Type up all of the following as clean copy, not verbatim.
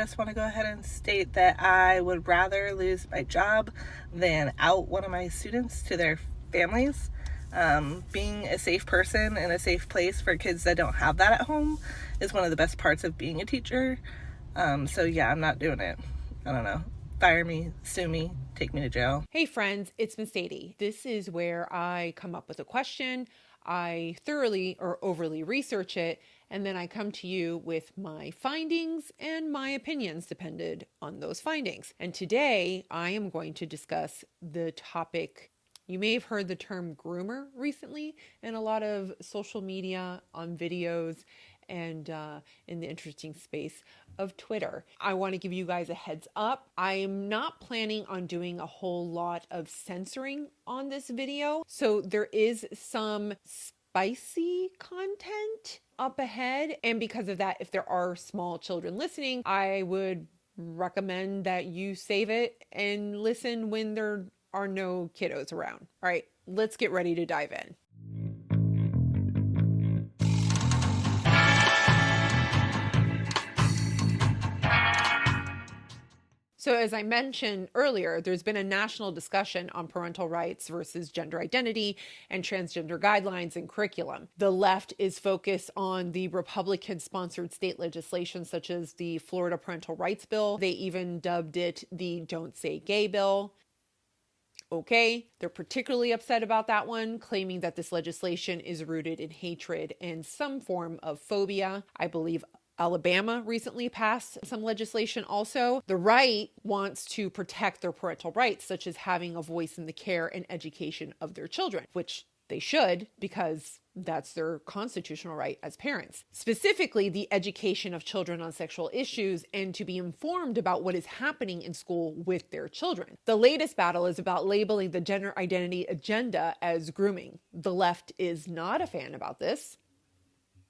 I just want to go ahead and state that I would rather lose my job than out one of my students to their families. Being a safe person and a safe place for kids that don't have that at home is one of the best parts of being a teacher. So yeah, I'm not doing it. I don't know. Fire me, sue me, take me to jail. Hey friends, it's Miss Sadie. This is where I come up with a question, I thoroughly or overly research it, and then I come to you with my findings and my opinions depended on those findings. And today I am going to discuss the topic. You may have heard the term groomer recently in a lot of social media, on videos, and in the interesting space of Twitter. I want to give you guys a heads up. I am not planning on doing a whole lot of censoring on this video. So there is some spicy content up ahead. And because of that, if there are small children listening, I would recommend that you save it and listen when there are no kiddos around. All right, let's get ready to dive in. So as I mentioned earlier, there's been a national discussion on parental rights versus gender identity and transgender guidelines and curriculum. The left is focused on the Republican-sponsored state legislation such as the Florida Parental Rights Bill. They even dubbed it the Don't Say Gay Bill. Okay, they're particularly upset about that one, claiming that this legislation is rooted in hatred and some form of phobia. I believe Alabama recently passed some legislation also. The right wants to protect their parental rights, such as having a voice in the care and education of their children, which they should, because that's their constitutional right as parents. Specifically, the education of children on sexual issues and to be informed about what is happening in school with their children. The latest battle is about labeling the gender identity agenda as grooming. The left is not a fan about this.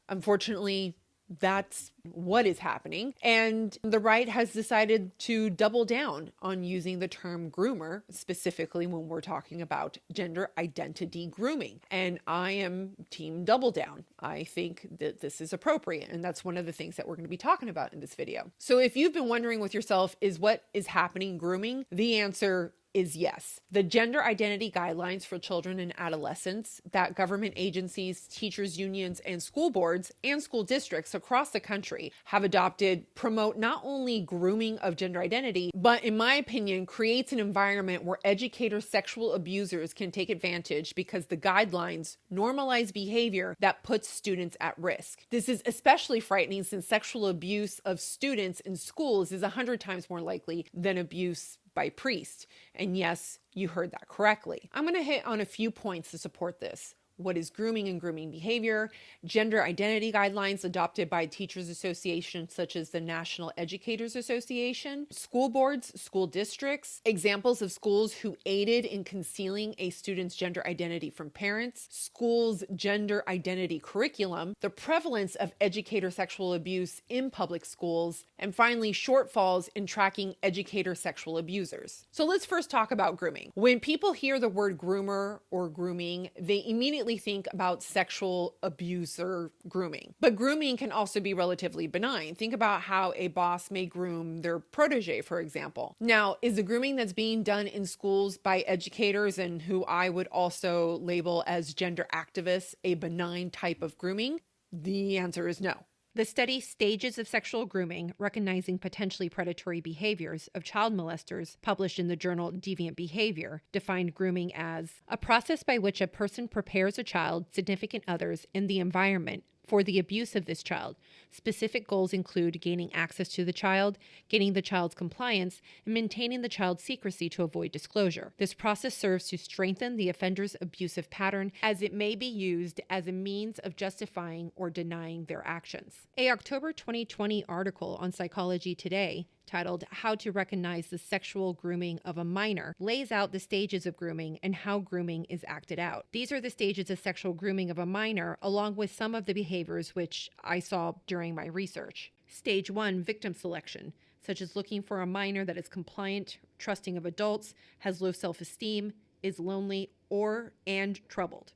Unfortunately, that's what is happening. And the right has decided to double down on using the term groomer, specifically when we're talking about gender identity grooming. And I am team double down. I think that this is appropriate. And that's one of the things that we're going to be talking about in this video. So if you've been wondering with yourself, is what is happening grooming? The answer is yes. The gender identity guidelines for children and adolescents that government agencies, teachers unions, and school boards and school districts across the country have adopted promote not only grooming of gender identity, but in my opinion, creates an environment where educators, sexual abusers can take advantage because the guidelines normalize behavior that puts students at risk. This is especially frightening since sexual abuse of students in schools is 100 times more likely than abuse by priests. And yes, you heard that correctly. I'm going to hit on a few points to support this. What is grooming and grooming behavior, gender identity guidelines adopted by teachers associations such as the National Educators Association, school boards, school districts, examples of schools who aided in concealing a student's gender identity from parents, schools' gender identity curriculum, the prevalence of educator sexual abuse in public schools, and finally, shortfalls in tracking educator sexual abusers. So let's first talk about grooming. When people hear the word groomer or grooming, they immediately think about sexual abuse or grooming. But grooming can also be relatively benign. Think about how a boss may groom their protege, for example. Now, is the grooming that's being done in schools by educators and who I would also label as gender activists a benign type of grooming? The answer is no. The study Stages of Sexual Grooming, Recognizing Potentially Predatory Behaviors of Child Molesters, published in the journal Deviant Behavior, defined grooming as a process by which a person prepares a child, significant others, and the environment for the abuse of this child. Specific goals include gaining access to the child, gaining the child's compliance, and maintaining the child's secrecy to avoid disclosure. This process serves to strengthen the offender's abusive pattern as it may be used as a means of justifying or denying their actions. A October 2020 article on Psychology Today titled How to Recognize the Sexual Grooming of a Minor lays out the stages of grooming and how grooming is acted out. These are the stages of sexual grooming of a minor, along with some of the behaviors which I saw during my research. Stage 1, victim selection, such as looking for a minor that is compliant, trusting of adults, has low self-esteem, is lonely, and troubled.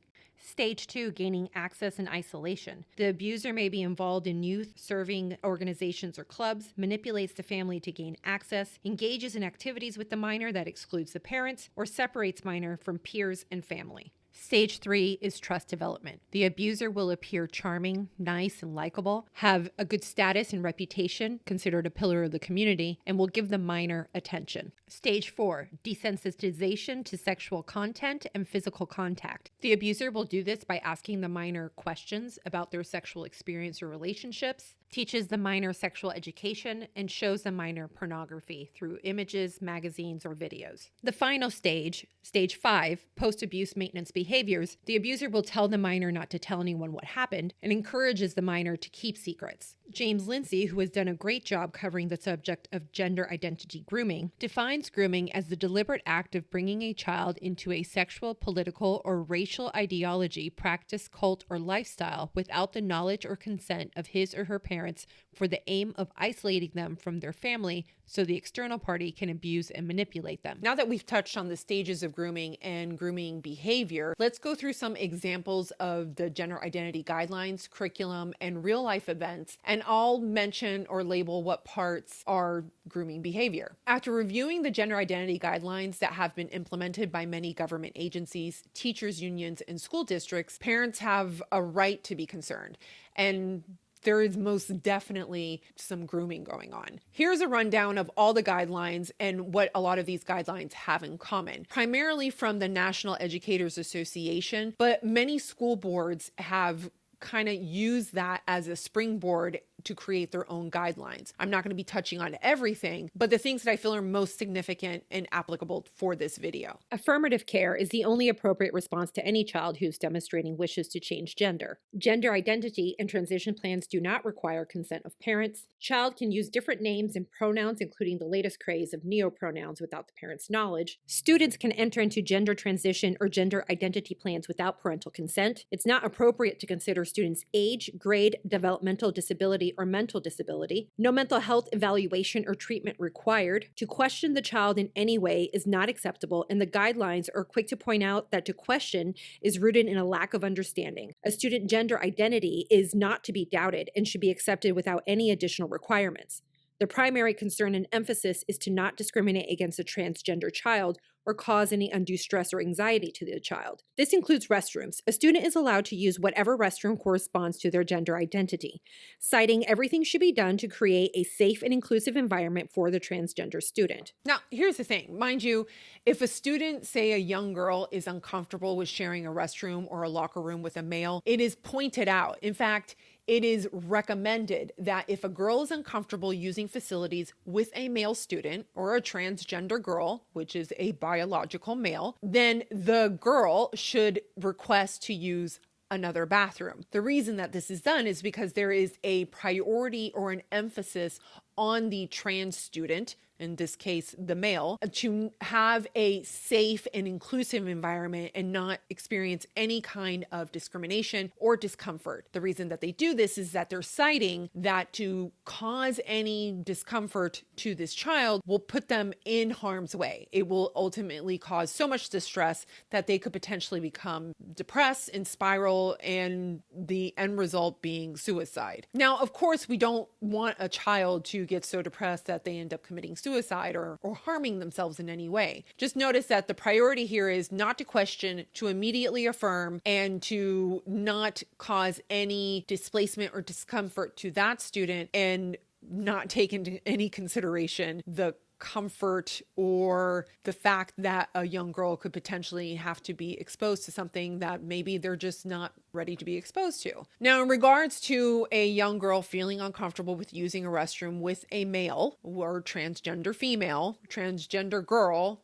Stage 2, gaining access and isolation. The abuser may be involved in youth-serving organizations or clubs, manipulates the family to gain access, engages in activities with the minor that excludes the parents, or separates minor from peers and family. Stage 3 is trust development. The abuser will appear charming, nice, and likable, have a good status and reputation, considered a pillar of the community, and will give the minor attention. Stage 4, desensitization to sexual content and physical contact. The abuser will do this by asking the minor questions about their sexual experience or relationships, teaches the minor sexual education, and shows the minor pornography through images, magazines, or videos. The final stage, stage 5, post-abuse maintenance behaviors, the abuser will tell the minor not to tell anyone what happened and encourages the minor to keep secrets. James Lindsay, who has done a great job covering the subject of gender identity grooming, defines grooming as the deliberate act of bringing a child into a sexual, political, or racial ideology, practice, cult, or lifestyle without the knowledge or consent of his or her parents for the aim of isolating them from their family so the external party can abuse and manipulate them. Now that we've touched on the stages of grooming and grooming behavior, let's go through some examples of the gender identity guidelines, curriculum, and real life events, and I'll mention or label what parts are grooming behavior. After reviewing the gender identity guidelines that have been implemented by many government agencies, teachers' unions, and school districts, parents have a right to be concerned. And there is most definitely some grooming going on. Here's a rundown of all the guidelines and what a lot of these guidelines have in common, primarily from the National Educators Association, but many school boards have kind of use that as a springboard to create their own guidelines. I'm not going to be touching on everything, but the things that I feel are most significant and applicable for this video. Affirmative care is the only appropriate response to any child who's demonstrating wishes to change gender. Gender identity and transition plans do not require consent of parents. Child can use different names and pronouns, including the latest craze of neopronouns, without the parent's knowledge. Students can enter into gender transition or gender identity plans without parental consent. It's not appropriate to consider students' age, grade, developmental disability, or mental disability. No mental health evaluation or treatment required. To question the child in any way is not acceptable, and the guidelines are quick to point out that to question is rooted in a lack of understanding. A student gender identity is not to be doubted and should be accepted without any additional requirements. The primary concern and emphasis is to not discriminate against a transgender child or cause any undue stress or anxiety to the child. This includes restrooms. A student is allowed to use whatever restroom corresponds to their gender identity, citing everything should be done to create a safe and inclusive environment for the transgender student. Now, here's the thing. Mind you, if a student, say a young girl, is uncomfortable with sharing a restroom or a locker room with a male, it is pointed out. In fact, it is recommended that if a girl is uncomfortable using facilities with a male student or a transgender girl, which is a biological male, then the girl should request to use another bathroom. The reason that this is done is because there is a priority or an emphasis on the trans student, in this case, the male, to have a safe and inclusive environment and not experience any kind of discrimination or discomfort. The reason that they do this is that they're citing that to cause any discomfort to this child will put them in harm's way. It will ultimately cause so much distress that they could potentially become depressed and spiral, and the end result being suicide. Now, of course, we don't want a child to get so depressed that they end up committing suicide or harming themselves in any way. Just notice that the priority here is not to question, to immediately affirm, and to not cause any displacement or discomfort to that student, and not take into any consideration the comfort or the fact that a young girl could potentially have to be exposed to something that maybe they're just not ready to be exposed to. Now, in regards to a young girl feeling uncomfortable with using a restroom with a male or transgender female, transgender girl,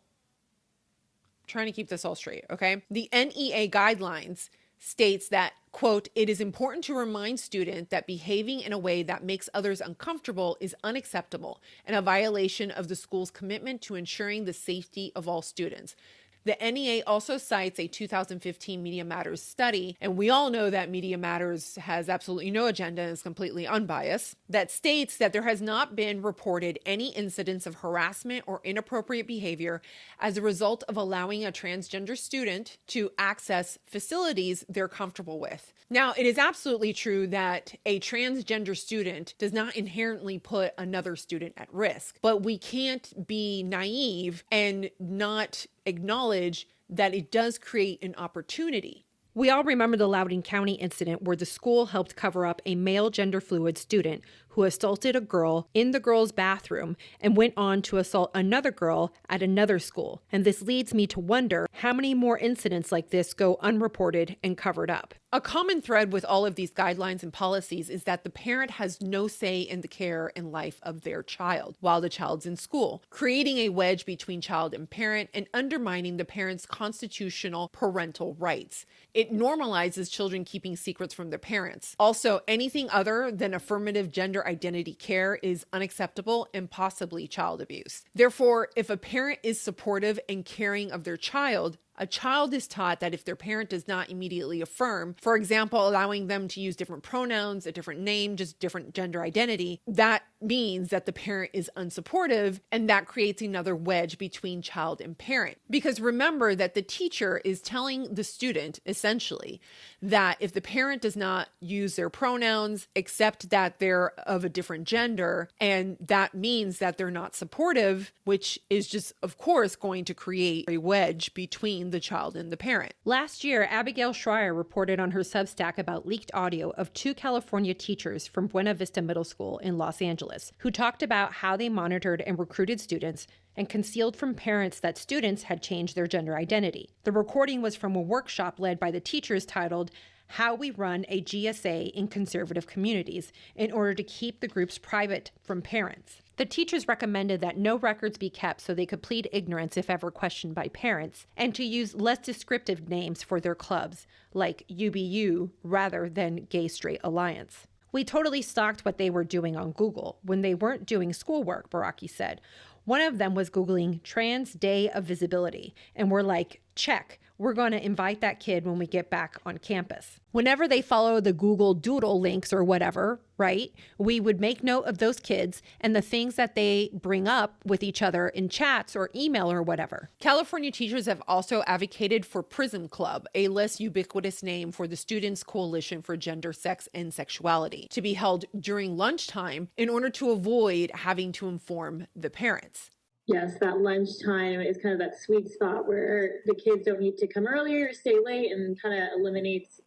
I'm trying to keep this all straight, okay? The NEA guidelines states that, quote, "It is important to remind students that behaving in a way that makes others uncomfortable is unacceptable and a violation of the school's commitment to ensuring the safety of all students." The NEA also cites a 2015 Media Matters study, and we all know that Media Matters has absolutely no agenda and is completely unbiased, that states that there has not been reported any incidents of harassment or inappropriate behavior as a result of allowing a transgender student to access facilities they're comfortable with. Now, it is absolutely true that a transgender student does not inherently put another student at risk, but we can't be naive and not acknowledge that it does create an opportunity. We all remember the Loudoun County incident where the school helped cover up a male gender fluid student who assaulted a girl in the girls' bathroom and went on to assault another girl at another school. And this leads me to wonder how many more incidents like this go unreported and covered up. A common thread with all of these guidelines and policies is that the parent has no say in the care and life of their child while the child's in school, creating a wedge between child and parent and undermining the parent's constitutional parental rights. It normalizes children keeping secrets from their parents. Also, anything other than affirmative gender identity care is unacceptable and possibly child abuse. Therefore, if a parent is supportive and caring of their child, a child is taught that if their parent does not immediately affirm, for example, allowing them to use different pronouns, a different name, just different gender identity, that means that the parent is unsupportive, and that creates another wedge between child and parent. Because remember that the teacher is telling the student, essentially, that if the parent does not use their pronouns, accept that they're of a different gender, and that means that they're not supportive, which is just, of course, going to create a wedge between the child and the parent. Last year, Abigail Schreier reported on her Substack about leaked audio of 2 California teachers from Buena Vista Middle School in Los Angeles who talked about how they monitored and recruited students and concealed from parents that students had changed their gender identity. The recording was from a workshop led by the teachers titled How We Run a GSA in Conservative Communities in order to keep the groups private from parents. The teachers recommended that no records be kept so they could plead ignorance if ever questioned by parents, and to use less descriptive names for their clubs, like UBU rather than Gay Straight Alliance. We totally stalked what they were doing on Google when they weren't doing schoolwork, Baraki said. One of them was Googling Trans Day of Visibility, and we're like, check, we're going to invite that kid when we get back on campus. Whenever they follow the Google Doodle links or whatever, right, we would make note of those kids and the things that they bring up with each other in chats or email or whatever. California teachers have also advocated for Prism Club, a less ubiquitous name for the Students' Coalition for Gender, Sex, and Sexuality, to be held during lunchtime in order to avoid having to inform the parents. Yes, that lunchtime is kind of that sweet spot where the kids don't need to come earlier or stay late, and kind of eliminates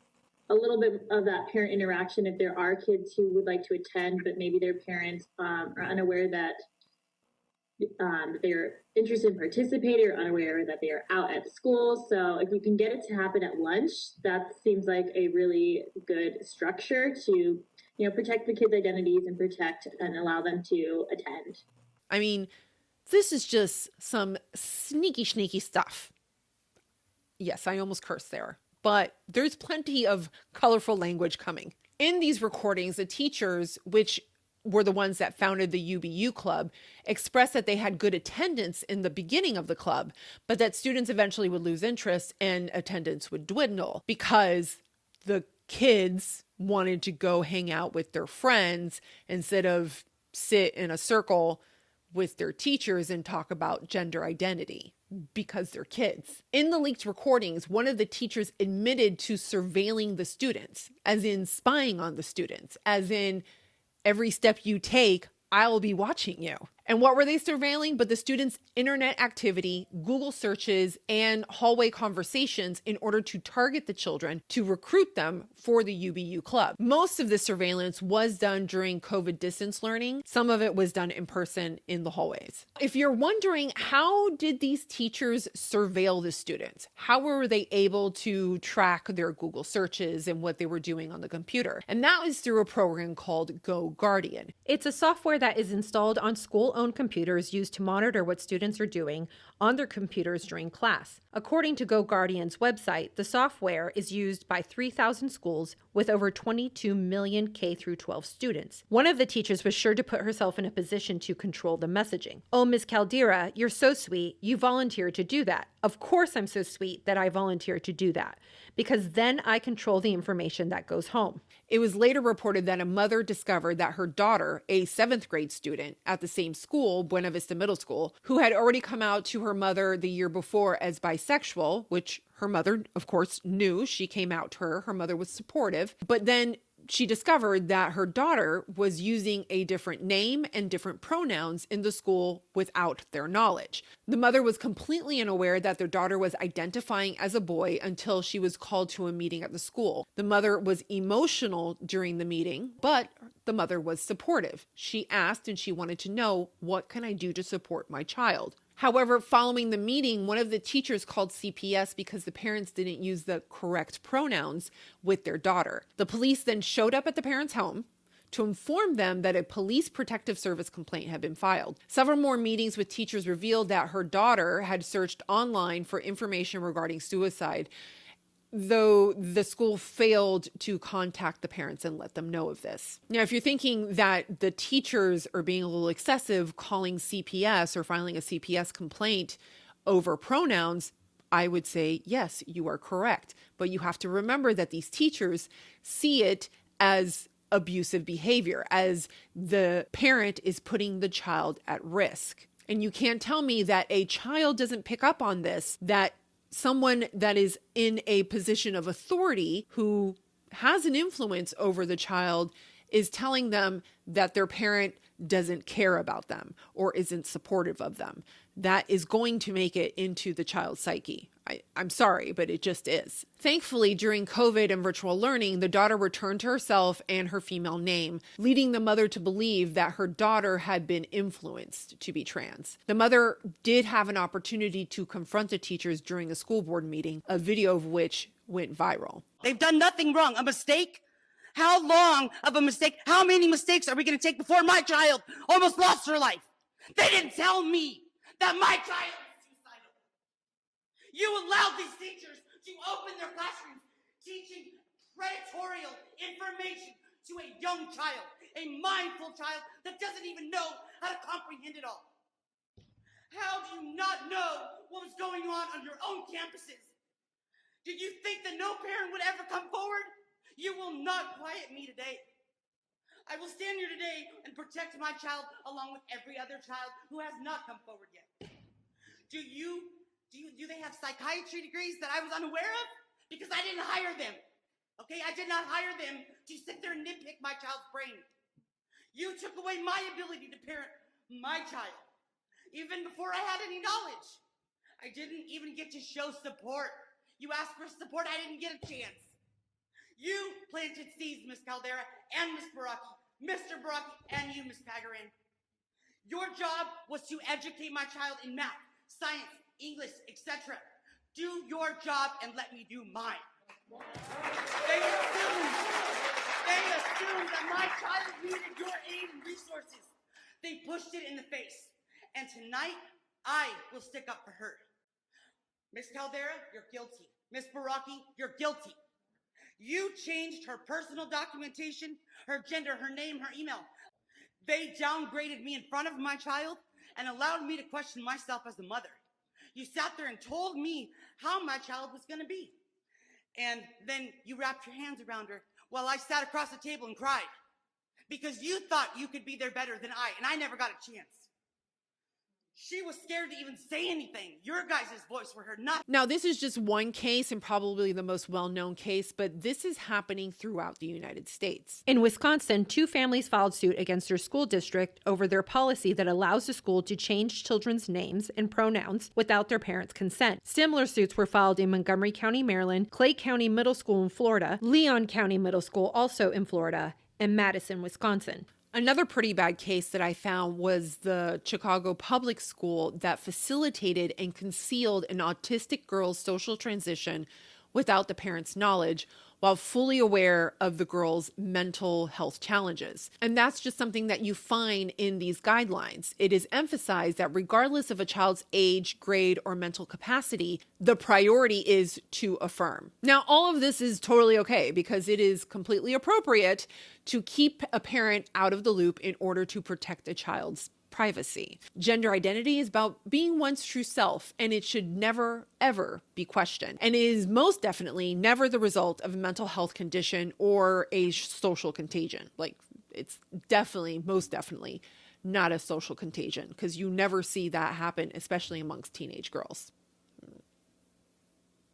a little bit of that parent interaction if there are kids who would like to attend, but maybe their parents are unaware that they're interested in participating or unaware that they are out at school. So if you can get it to happen at lunch, that seems like a really good structure to, protect the kids' identities and protect and allow them to attend. I mean, this is just some sneaky stuff. Yes, I almost cursed there. But there's plenty of colorful language coming. In these recordings, the teachers, which were the ones that founded the UBU club, expressed that they had good attendance in the beginning of the club, but that students eventually would lose interest and attendance would dwindle because the kids wanted to go hang out with their friends instead of sit in a circle with their teachers and talk about gender identity because they're kids. In the leaked recordings, one of the teachers admitted to surveilling the students, as in spying on the students, as in every step you take, I'll be watching you. And what were they surveilling? But the students' internet activity, Google searches, and hallway conversations in order to target the children to recruit them for the UBU club. Most of the surveillance was done during COVID distance learning. Some of it was done in person in the hallways. If you're wondering, how did these teachers surveil the students? How were they able to track their Google searches and what they were doing on the computer? And that was through a program called Go Guardian. It's a software that is installed on school school-owned computers used to monitor what students are doing on their computers during class. According to GoGuardian's website, the software is used by 3,000 schools with over 22 million K-12 students. One of the teachers was sure to put herself in a position to control the messaging. "Oh, Ms. Caldera, you're so sweet. You volunteered to do that." Of course I'm so sweet that I volunteered to do that, because then I control the information that goes home. It was later reported that a mother discovered that her daughter, a 7th grade student at the same school, Buena Vista Middle School, who had already come out to her mother the year before as bisexual, which her mother, of course, knew. She came out to her. Her mother was supportive. But then she discovered that her daughter was using a different name and different pronouns in the school without their knowledge. The mother was completely unaware that their daughter was identifying as a boy until she was called to a meeting at the school. The mother was emotional during the meeting, but the mother was supportive. She asked and she wanted to know, what can I do to support my child? However, following the meeting, one of the teachers called CPS because the parents didn't use the correct pronouns with their daughter. The police then showed up at the parents' home to inform them that a police protective service complaint had been filed. Several more meetings with teachers revealed that her daughter had searched online for information regarding suicide, though the school failed to contact the parents and let them know of this. Now, if you're thinking that the teachers are being a little excessive calling CPS or filing a CPS complaint over pronouns, I would say, yes, you are correct. But you have to remember that these teachers see it as abusive behavior, as the parent is putting the child at risk. And you can't tell me that a child doesn't pick up on this, that someone that is in a position of authority who has an influence over the child is telling them that their parent doesn't care about them or isn't supportive of them. That is going to make it into the child's psyche. I'm sorry, but it just is. Thankfully, during COVID and virtual learning, the daughter returned to herself and her female name, leading the mother to believe that her daughter had been influenced to be trans. The mother did have an opportunity to confront the teachers during a school board meeting, a video of which went viral. They've done nothing wrong. A mistake? How long of a mistake? How many mistakes are we going to take before my child almost lost her life? They didn't tell me that my child was suicidal. You allowed these teachers to open their classrooms teaching predatory information to a young child, a mindful child that doesn't even know how to comprehend it all. How do you not know what was going on your own campuses? Did you think that no parent would ever come forward? You will not quiet me today. I will stand here today and protect my child along with every other child who has not come forward yet. Do they have psychiatry degrees that I was unaware of? Because I didn't hire them. Okay, I did not hire them to sit there and nitpick my child's brain. You took away my ability to parent my child, even before I had any knowledge. I didn't even get to show support. You asked for support, I didn't get a chance. You planted seeds, Ms. Caldera and Ms. Baraki, Mr. Baraki and you, Ms. Pagarin. Your job was to educate my child in math, science, English, etc. Do your job and let me do mine. They assumed that my child needed your aid and resources. They pushed it in the face. And tonight, I will stick up for her. Ms. Caldera, you're guilty. Ms. Baraki, you're guilty. You changed her personal documentation, her gender, her name, her email. They downgraded me in front of my child and allowed me to question myself as a mother. You sat there and told me how my child was going to be. And then you wrapped your hands around her while I sat across the table and cried because you thought you could be there better than I, and I never got a chance. She was scared to even say anything. Your guys' voice were heard. Now, this is just one case and probably the most well-known case, but this is happening throughout the United States. In Wisconsin, 2 families filed suit against their school district over their policy that allows the school to change children's names and pronouns without their parents' consent. Similar suits were filed in Montgomery County, Maryland, Clay County Middle School in Florida, Leon County Middle School, also in Florida, and Madison, Wisconsin. Another pretty bad case that I found was the Chicago public school that facilitated and concealed an autistic girl's social transition without the parents' knowledge, while fully aware of the girl's mental health challenges. And that's just something that you find in these guidelines. It is emphasized that regardless of a child's age, grade, or mental capacity, the priority is to affirm. Now, all of this is totally okay because it is completely appropriate to keep a parent out of the loop in order to protect a child's privacy. Gender identity is about being one's true self, and it should never, ever be questioned. And it is most definitely never the result of a mental health condition or a social contagion. Like, it's definitely, most definitely not a social contagion, because you never see that happen, especially amongst teenage girls.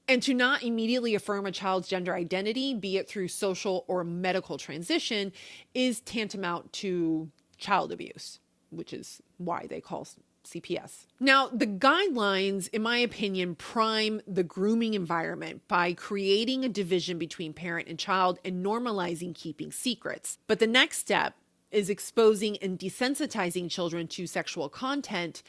And to not immediately affirm a child's gender identity, be it through social or medical transition, is tantamount to child abuse, which is why they call CPS. Now, the guidelines, in my opinion, prime the grooming environment by creating a division between parent and child and normalizing keeping secrets. But the next step is exposing and desensitizing children to sexual content,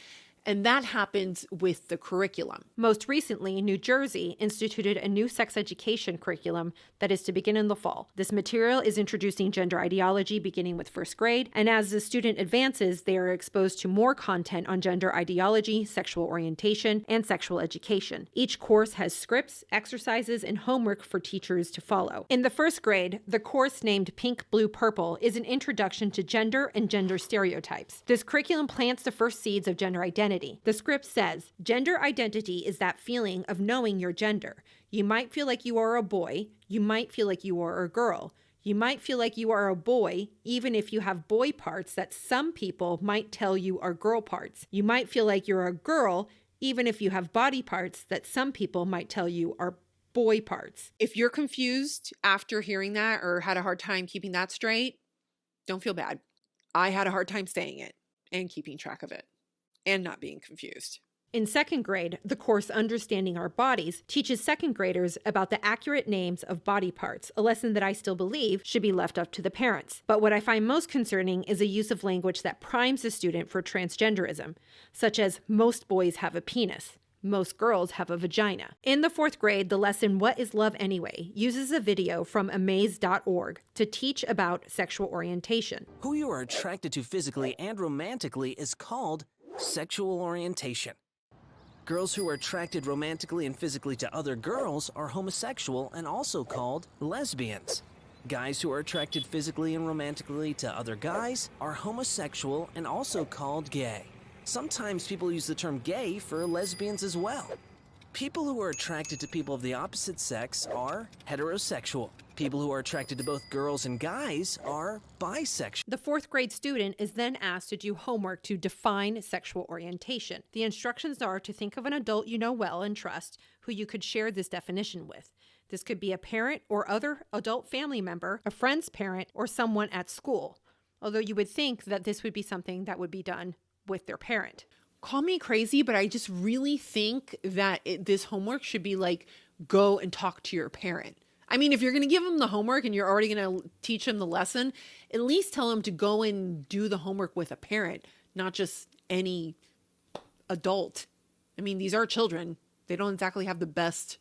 and that happens with the curriculum. Most recently, New Jersey instituted a new sex education curriculum that is to begin in the fall. This material is introducing gender ideology beginning with first grade, and as the student advances, they are exposed to more content on gender ideology, sexual orientation, and sexual education. Each course has scripts, exercises, and homework for teachers to follow. In the first grade, the course named Pink, Blue, Purple is an introduction to gender and gender stereotypes. This curriculum plants the first seeds of gender identity. The script says, gender identity is that feeling of knowing your gender. You might feel like you are a boy. You might feel like you are a girl. You might feel like you are a boy, even if you have boy parts that some people might tell you are girl parts. You might feel like you're a girl, even if you have body parts that some people might tell you are boy parts. If you're confused after hearing that or had a hard time keeping that straight, don't feel bad. I had a hard time saying it and keeping track of it and not being confused. In second grade, the course Understanding Our Bodies teaches second graders about the accurate names of body parts, a lesson that I still believe should be left up to the parents. But what I find most concerning is a use of language that primes the student for transgenderism, such as most boys have a penis. Most girls have a vagina. In the fourth grade, the lesson What is Love Anyway uses a video from amaze.org to teach about sexual orientation. Who you are attracted to physically and romantically is called sexual orientation. Girls who are attracted romantically and physically to other girls are homosexual and also called lesbians. Guys who are attracted physically and romantically to other guys are homosexual and also called gay. Sometimes people use the term gay for lesbians as well. People who are attracted to people of the opposite sex are heterosexual. People who are attracted to both girls and guys are bisexual. The fourth grade student is then asked to do homework to define sexual orientation. The instructions are to think of an adult you know well and trust who you could share this definition with. This could be a parent or other adult family member, a friend's parent, or someone at school. Although you would think that this would be something that would be done with their parent. Call me crazy, but I just really think that this homework should be like, go and talk to your parent. I mean, if you're going to give them the homework and you're already going to teach them the lesson, at least tell them to go and do the homework with a parent, not just any adult. I mean, these are children. They don't exactly have the best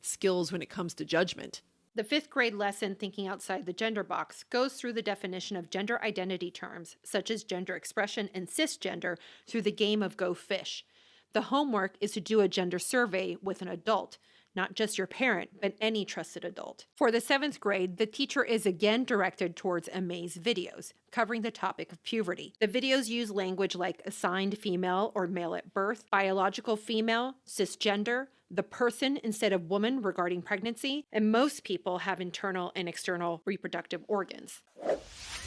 skills when it comes to judgment. The fifth grade lesson, Thinking Outside the Gender Box, goes through the definition of gender identity terms, such as gender expression and cisgender, through the game of Go Fish. The homework is to do a gender survey with an adult, not just your parent, but any trusted adult. For the seventh grade, the teacher is again directed towards Amaze videos, covering the topic of puberty. The videos use language like assigned female or male at birth, biological female, cisgender, the person instead of woman regarding pregnancy, and most people have internal and external reproductive organs.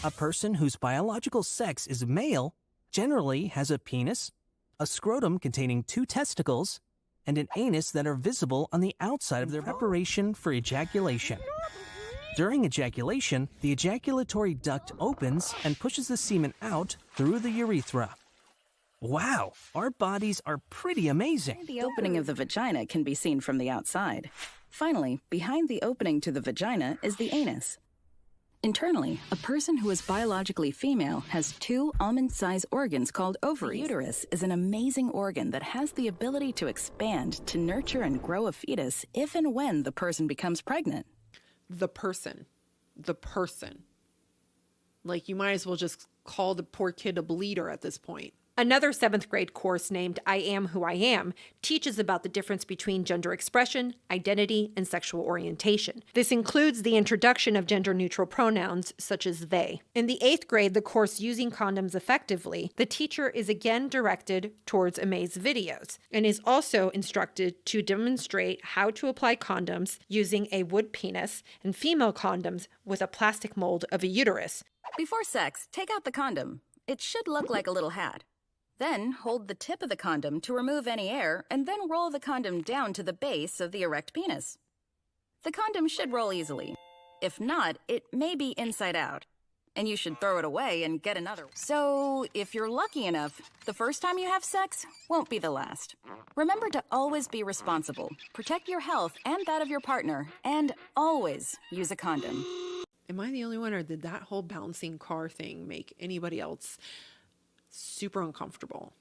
A person whose biological sex is male generally has a penis, a scrotum containing 2 testicles, and an anus that are visible on the outside of their preparation for ejaculation. During ejaculation, the ejaculatory duct opens and pushes the semen out through the urethra. Wow, our bodies are pretty amazing. The opening of the vagina can be seen from the outside. Finally, behind the opening to the vagina is the anus. Internally, a person who is biologically female has 2 almond-sized organs called ovaries. The uterus is an amazing organ that has the ability to expand to nurture and grow a fetus if and when the person becomes pregnant. the person. Like, you might as well just call the poor kid a bleeder at this point. Another 7th grade course named I Am Who I Am teaches about the difference between gender expression, identity, and sexual orientation. This includes the introduction of gender-neutral pronouns such as they. In the 8th grade, the course Using Condoms Effectively, the teacher is again directed towards Amaze videos and is also instructed to demonstrate how to apply condoms using a wood penis and female condoms with a plastic mold of a uterus. Before sex, take out the condom. It should look like a little hat. Then hold the tip of the condom to remove any air, and then roll the condom down to the base of the erect penis. The condom should roll easily. If not, it may be inside out, and you should throw it away and get another. So, if you're lucky enough, the first time you have sex won't be the last. Remember to always be responsible, protect your health and that of your partner, and always use a condom. Am I the only one, or did that whole bouncing car thing make anybody else super uncomfortable?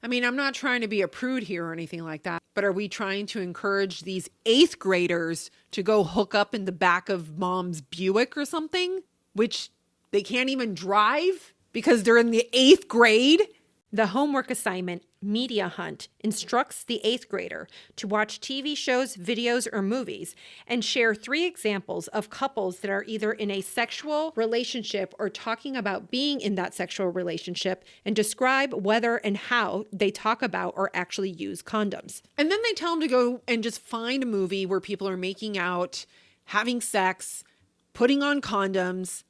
I mean, I'm not trying to be a prude here or anything like that, but are we trying to encourage these 8th graders to go hook up in the back of mom's Buick or something, which they can't even drive because they're in the 8th grade? The homework assignment, Media Hunt, instructs the 8th grader to watch TV shows, videos, or movies and share 3 examples of couples that are either in a sexual relationship or talking about being in that sexual relationship, and describe whether and how they talk about or actually use condoms. And then they tell them to go and just find a movie where people are making out, having sex, putting on condoms.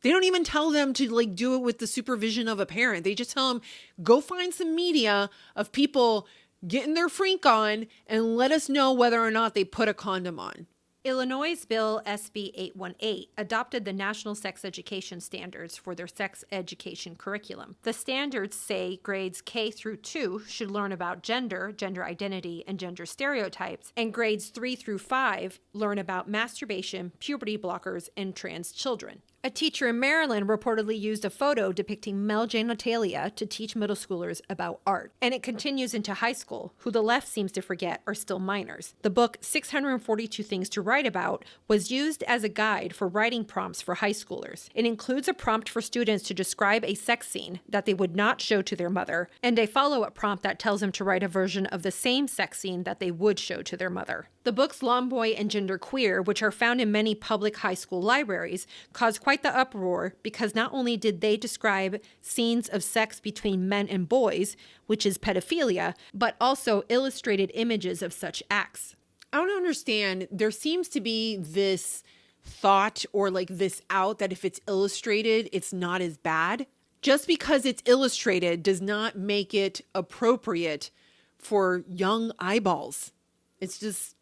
They don't even tell them to like do it with the supervision of a parent. They just tell them, go find some media of people getting their freak on and let us know whether or not they put a condom on. Illinois' Bill SB 818 adopted the National Sex Education Standards for their sex education curriculum. The standards say grades K through 2 should learn about gender, gender identity, and gender stereotypes, and grades 3 through 5 learn about masturbation, puberty blockers, and trans children. A teacher in Maryland reportedly used a photo depicting male genitalia to teach middle schoolers about art. And it continues into high school, who the left seems to forget are still minors. The book 642 Things to Write About was used as a guide for writing prompts for high schoolers. It includes a prompt for students to describe a sex scene that they would not show to their mother, and a follow-up prompt that tells them to write a version of the same sex scene that they would show to their mother. The books Lomboy and Genderqueer, which are found in many public high school libraries, caused quite the uproar because not only did they describe scenes of sex between men and boys, which is pedophilia, but also illustrated images of such acts. I don't understand. There seems to be this thought or like this out that if it's illustrated, it's not as bad. Just because it's illustrated does not make it appropriate for young eyeballs. It's just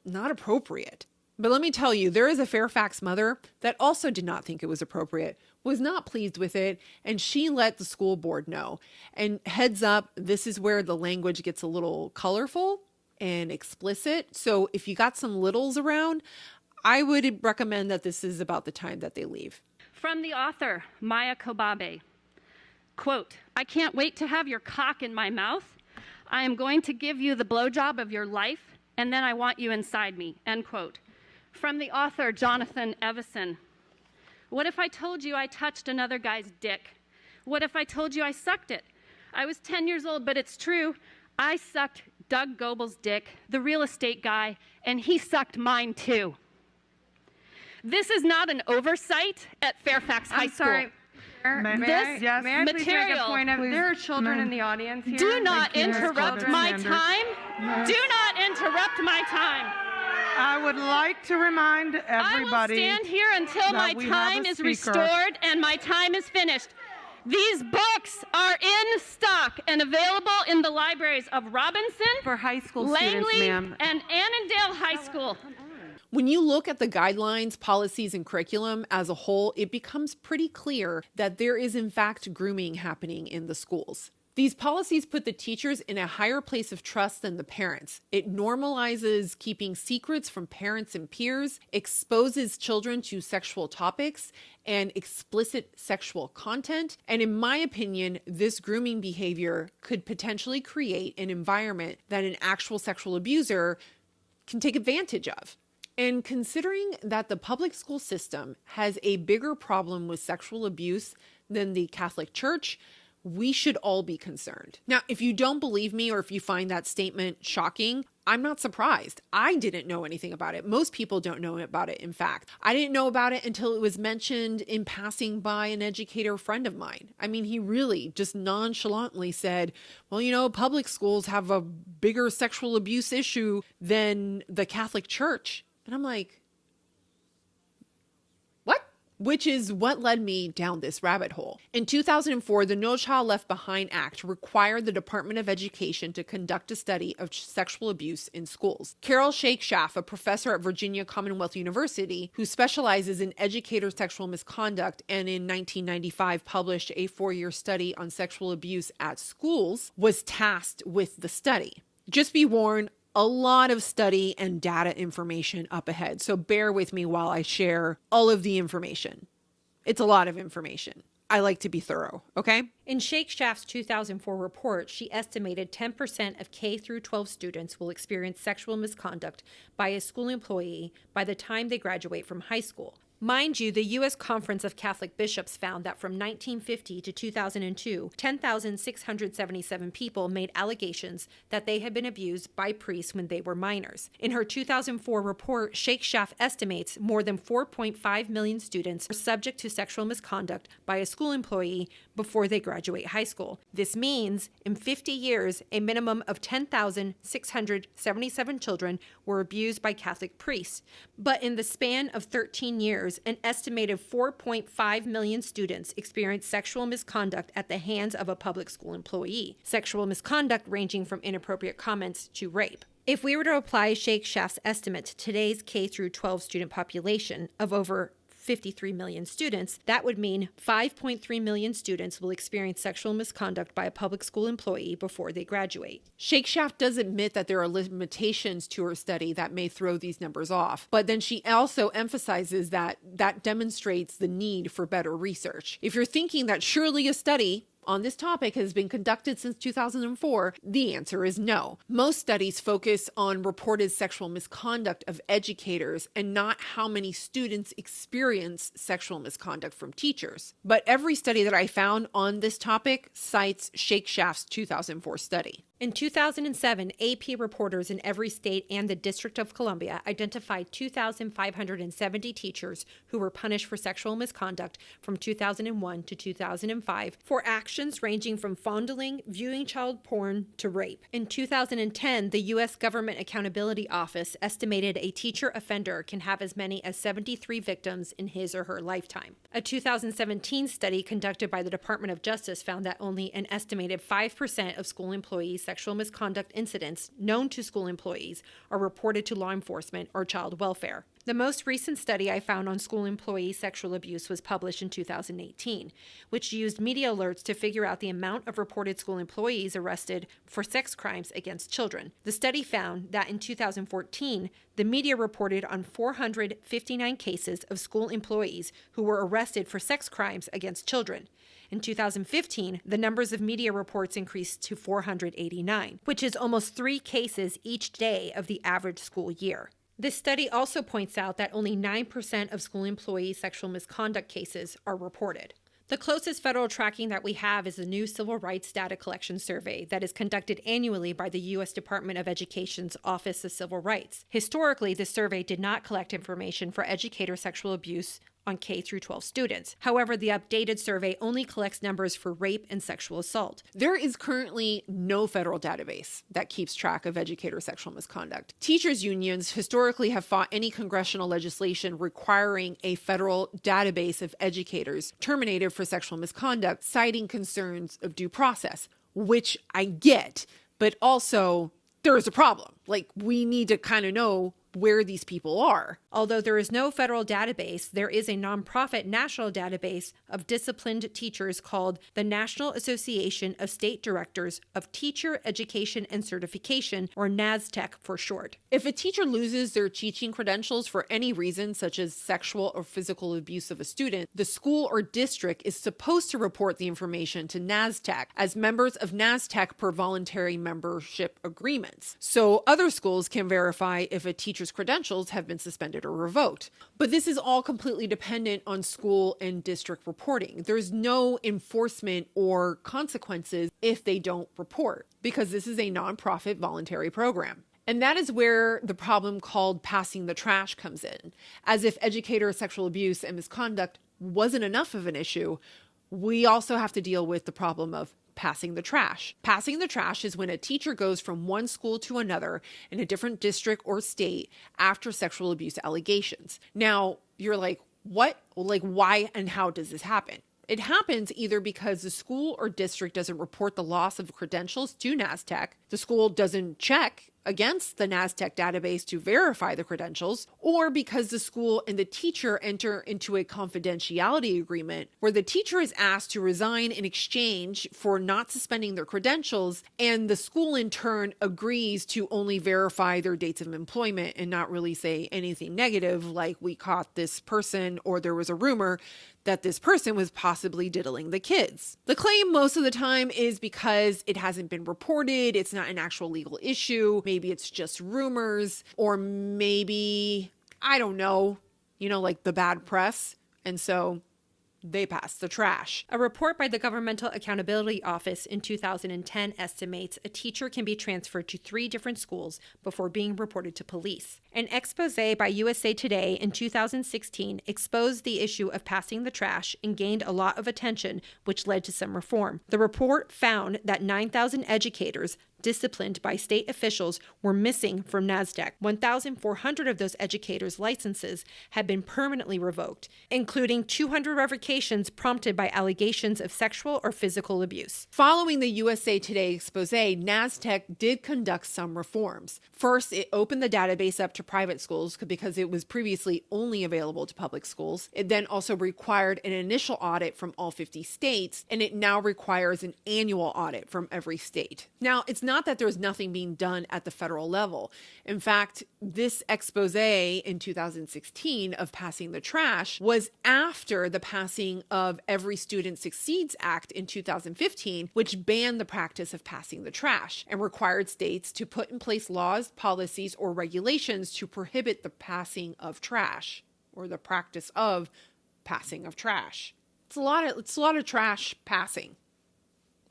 not appropriate. But let me tell you, there is a Fairfax mother that also did not think it was appropriate, was not pleased with it, and she let the school board know. And heads up, this is where the language gets a little colorful and explicit. So if you got some littles around, I would recommend that this is about the time that they leave. From the author, Maya Kobabe, quote, "I can't wait to have your cock in my mouth. I am going to give you the blowjob of your life, and then I want you inside me," end quote. From the author, Jonathan Evison, "What if I told you I touched another guy's dick? What if I told you I sucked it? I was 10 years old, but it's true. I sucked Doug Goebel's dick, the real estate guy, and he sucked mine too." This is not an oversight at Fairfax High School. Sorry. This May I please make a material, point of, there are children in the audience here. do not interrupt my time. Do not interrupt my time. I would like to remind everybody. I will stand here until my time is restored and my time is finished. These books are in stock and available in the libraries of Robinson, For high school Langley, students, ma'am. and Annandale High School. When you look at the guidelines, policies, and curriculum as a whole, it becomes pretty clear that there is in fact grooming happening in the schools. These policies put the teachers in a higher place of trust than the parents. It normalizes keeping secrets from parents and peers, exposes children to sexual topics and explicit sexual content. And in my opinion, this grooming behavior could potentially create an environment that an actual sexual abuser can take advantage of. And considering that the public school system has a bigger problem with sexual abuse than the Catholic Church, we should all be concerned. Now, if you don't believe me or if you find that statement shocking, I'm not surprised. I didn't know anything about it. Most people don't know about it, in fact. I didn't know about it until it was mentioned in passing by an educator friend of mine. I mean, he really just nonchalantly said, well, you know, public schools have a bigger sexual abuse issue than the Catholic Church. And I'm like, what? Which is what led me down this rabbit hole. In 2004, the No Child Left Behind Act required the Department of Education to conduct a study of sexual abuse in schools. Carol Shakeshaft, a professor at Virginia Commonwealth University who specializes in educator sexual misconduct and in 1995 published a 4-year study on sexual abuse at schools, was tasked with the study. Just be warned, a lot of study and data information up ahead, so bear with me while I share all of the information. It's a lot of information. I like to be thorough, okay? In Shakeshaft's 2004 report, she estimated 10% of K through 12 students will experience sexual misconduct by a school employee by the time they graduate from high school. Mind you, the U.S. Conference of Catholic Bishops found that from 1950 to 2002, 10,677 people made allegations that they had been abused by priests when they were minors. In her 2004 report, Shakeshaft estimates more than 4.5 million students are subject to sexual misconduct by a school employee before they graduate high school. This means, in 50 years, a minimum of 10,677 children were abused by Catholic priests. But in the span of 13 years, an estimated 4.5 million students experienced sexual misconduct at the hands of a public school employee. Sexual misconduct ranging from inappropriate comments to rape. If we were to apply Shakeshaft's estimate to today's K through 12 student population of over 53 million students, that would mean 5.3 million students will experience sexual misconduct by a public school employee before they graduate. Shakeshaft does admit that there are limitations to her study that may throw these numbers off, but then she also emphasizes that demonstrates the need for better research. If you're thinking that surely a study on this topic has been conducted since 2004, the answer is no. Most studies focus on reported sexual misconduct of educators and not how many students experience sexual misconduct from teachers. But every study that I found on this topic cites Shakeshaft's 2004 study. In 2007, AP reporters in every state and the District of Columbia identified 2,570 teachers who were punished for sexual misconduct from 2001 to 2005 for actions ranging from fondling, viewing child porn, to rape. In 2010, the U.S. Government Accountability Office estimated a teacher offender can have as many as 73 victims in his or her lifetime. A 2017 study conducted by the Department of Justice found that only an estimated 5% of school employees' sexual misconduct incidents known to school employees are reported to law enforcement or child welfare. The most recent study I found on school employee sexual abuse was published in 2018, which used media alerts to figure out the amount of reported school employees arrested for sex crimes against children. The study found that in 2014, the media reported on 459 cases of school employees who were arrested for sex crimes against children. In 2015, the numbers of media reports increased to 489, which is almost 3 cases each day of the average school year. This study also points out that only 9% of school employee sexual misconduct cases are reported. The closest federal tracking that we have is the new Civil Rights Data Collection Survey that is conducted annually by the U.S. Department of Education's Office of Civil Rights. Historically, this survey did not collect information for educator sexual abuse on K through 12 students. However, the updated survey only collects numbers for rape and sexual assault. There is currently no federal database that keeps track of educator sexual misconduct. Teachers' unions historically have fought any congressional legislation requiring a federal database of educators terminated for sexual misconduct, citing concerns of due process, which I get, but also there is a problem. Like, we need to kind of know where these people are. Although there is no federal database, there is a nonprofit national database of disciplined teachers called the National Association of State Directors of Teacher Education and Certification, or NASTEC for short. If a teacher loses their teaching credentials for any reason, such as sexual or physical abuse of a student, the school or district is supposed to report the information to NASTEC as members of NASTEC per voluntary membership agreements. So other schools can verify if a teacher's credentials have been suspended or revoked. But this is all completely dependent on school and district reporting. There's no enforcement or consequences if they don't report, because this is a nonprofit voluntary program. And that is where the problem called passing the trash comes in. As if educator sexual abuse and misconduct wasn't enough of an issue, we also have to deal with the problem of passing the trash. Passing the trash is when a teacher goes from one school to another in a different district or state after sexual abuse allegations. Now, you're like, what? Like, why and how does this happen? It happens either because the school or district doesn't report the loss of credentials to NASTEC, the school doesn't check against the NASTEC database to verify the credentials, or because the school and the teacher enter into a confidentiality agreement where the teacher is asked to resign in exchange for not suspending their credentials, and the school in turn agrees to only verify their dates of employment and not really say anything negative like we caught this person or there was a rumor that this person was possibly diddling the kids. The claim most of the time is because it hasn't been reported, it's not an actual legal issue, maybe it's just rumors, or maybe, I don't know, like the bad press. And so they pass the trash. A report by the Governmental Accountability Office in 2010 estimates a teacher can be transferred to 3 different schools before being reported to police. An expose by USA Today in 2016 exposed the issue of passing the trash and gained a lot of attention, which led to some reform. The report found that 9,000 educators disciplined by state officials were missing from NASDAQ. 1,400 of those educators' licenses had been permanently revoked, including 200 revocations prompted by allegations of sexual or physical abuse. Following the USA Today expose, NASDAQ did conduct some reforms. First, it opened the database up to private schools because it was previously only available to public schools. It then also required an initial audit from all 50 states, and it now requires an annual audit from every state. Now, it's not that there's nothing being done at the federal level. In fact, this expose in 2016 of passing the trash was after the passing of Every Student Succeeds Act in 2015, which banned the practice of passing the trash and required states to put in place laws, policies, or regulations to prohibit the passing of trash or the practice of passing of trash. It's a lot of trash passing.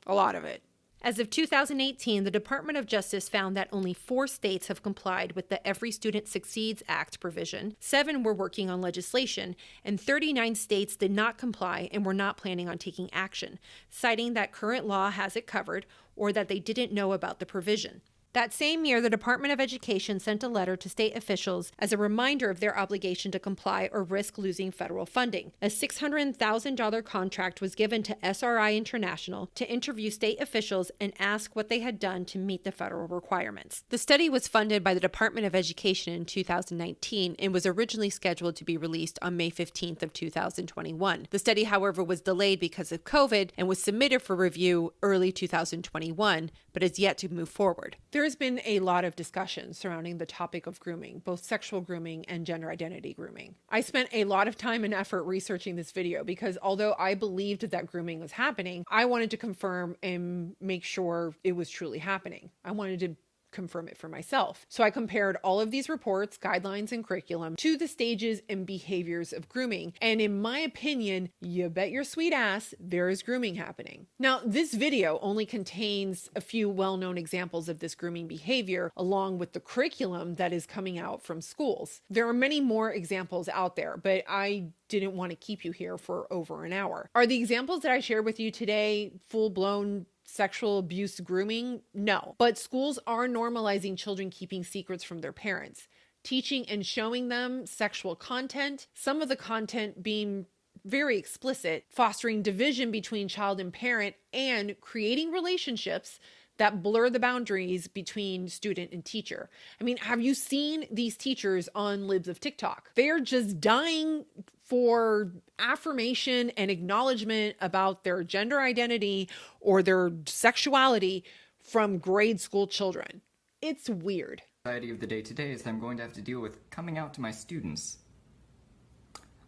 A lot of it. As of 2018, the Department of Justice found that only 4 states have complied with the Every Student Succeeds Act provision, 7 were working on legislation, and 39 states did not comply and were not planning on taking action, citing that current law has it covered or that they didn't know about the provision. That same year, the Department of Education sent a letter to state officials as a reminder of their obligation to comply or risk losing federal funding. A $600,000 contract was given to SRI International to interview state officials and ask what they had done to meet the federal requirements. The study was funded by the Department of Education in 2019 and was originally scheduled to be released on May 15th of 2021. The study, however, was delayed because of COVID and was submitted for review early 2021, but is yet to move forward. There's been a lot of discussion surrounding the topic of grooming, both sexual grooming and gender identity grooming. I spent a lot of time and effort researching this video because although I believed that grooming was happening, I wanted to confirm and make sure it was truly happening. I wanted to confirm it for myself. So I compared all of these reports, guidelines, and curriculum to the stages and behaviors of grooming. And in my opinion, you bet your sweet ass there is grooming happening. Now, this video only contains a few well-known examples of this grooming behavior along with the curriculum that is coming out from schools. There are many more examples out there, but I didn't want to keep you here for over an hour. Are the examples that I shared with you today full-blown sexual abuse grooming? No. But schools are normalizing children keeping secrets from their parents, teaching and showing them sexual content, some of the content being very explicit, fostering division between child and parent, and creating relationships that blur the boundaries between student and teacher. I mean, have you seen these teachers on Libs of TikTok? They're just dying for affirmation and acknowledgement about their gender identity or their sexuality from grade school children. It's weird. The anxiety of the day today is that I'm going to have to deal with coming out to my students.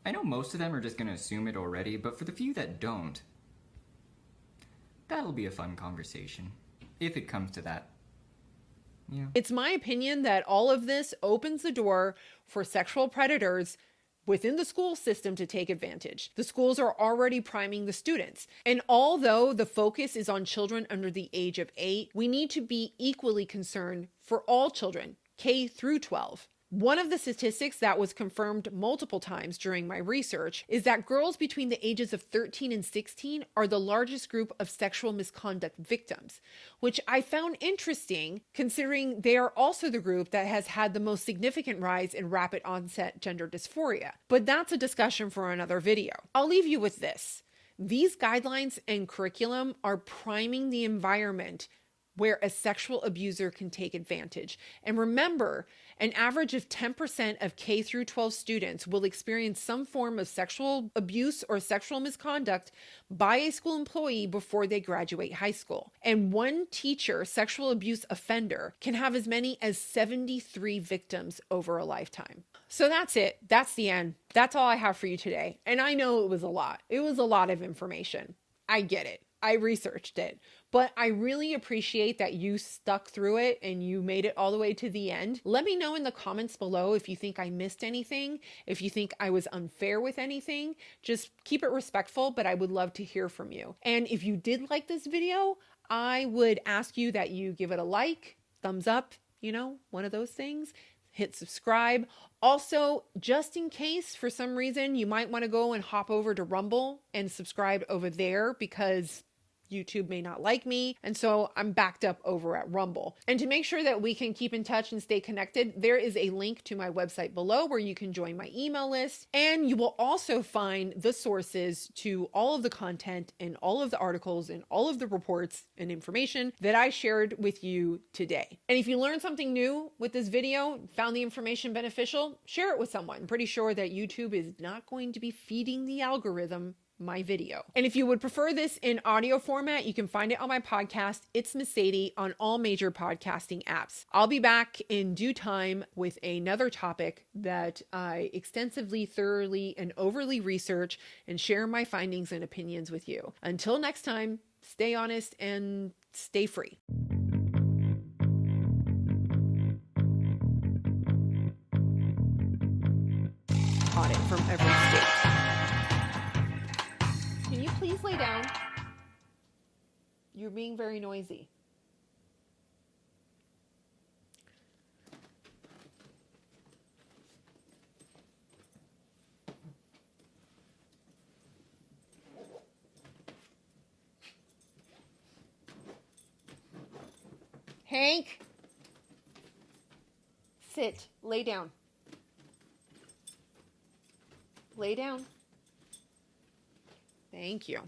I know most of them are just going to assume it already, but for the few that don't, that'll be a fun conversation, if it comes to that. Yeah. It's my opinion that all of this opens the door for sexual predators within the school system to take advantage. The schools are already priming the students. And although the focus is on children under the age of 8, we need to be equally concerned for all children, K through 12. One of the statistics that was confirmed multiple times during my research is that girls between the ages of 13 and 16 are the largest group of sexual misconduct victims, which I found interesting considering they are also the group that has had the most significant rise in rapid onset gender dysphoria. But that's a discussion for another video. I'll leave you with this. These guidelines and curriculum are priming the environment where a sexual abuser can take advantage. And remember, an average of 10% of K through 12 students will experience some form of sexual abuse or sexual misconduct by a school employee before they graduate high school. And one teacher sexual abuse offender can have as many as 73 victims over a lifetime. So that's it. That's the end. That's all I have for you today. And I know it was a lot. It was a lot of information. I get it. I researched it, but I really appreciate that you stuck through it and you made it all the way to the end. Let me know in the comments below if you think I missed anything, if you think I was unfair with anything. Just keep it respectful, but I would love to hear from you. And if you did like this video, I would ask you that you give it a like, thumbs up, one of those things. Hit subscribe. Also, just in case for some reason you might want to go and hop over to Rumble and subscribe over there because YouTube may not like me, and so I'm backed up over at Rumble. And to make sure that we can keep in touch and stay connected, there is a link to my website below where you can join my email list, and you will also find the sources to all of the content and all of the articles and all of the reports and information that I shared with you today. And if you learned something new with this video, found the information beneficial, share it with someone. I'm pretty sure that YouTube is not going to be feeding the algorithm my video. And if you would prefer this in audio format, you can find it on my podcast, It's Miss Sadie, on all major podcasting apps. I'll be back in due time with another topic that I extensively, thoroughly, and overly research and share my findings and opinions with you. Until next time, stay honest and stay free. Audit from every state. Can you please lay down? You're being very noisy. Hank! Sit. Lay down. Lay down. Thank you.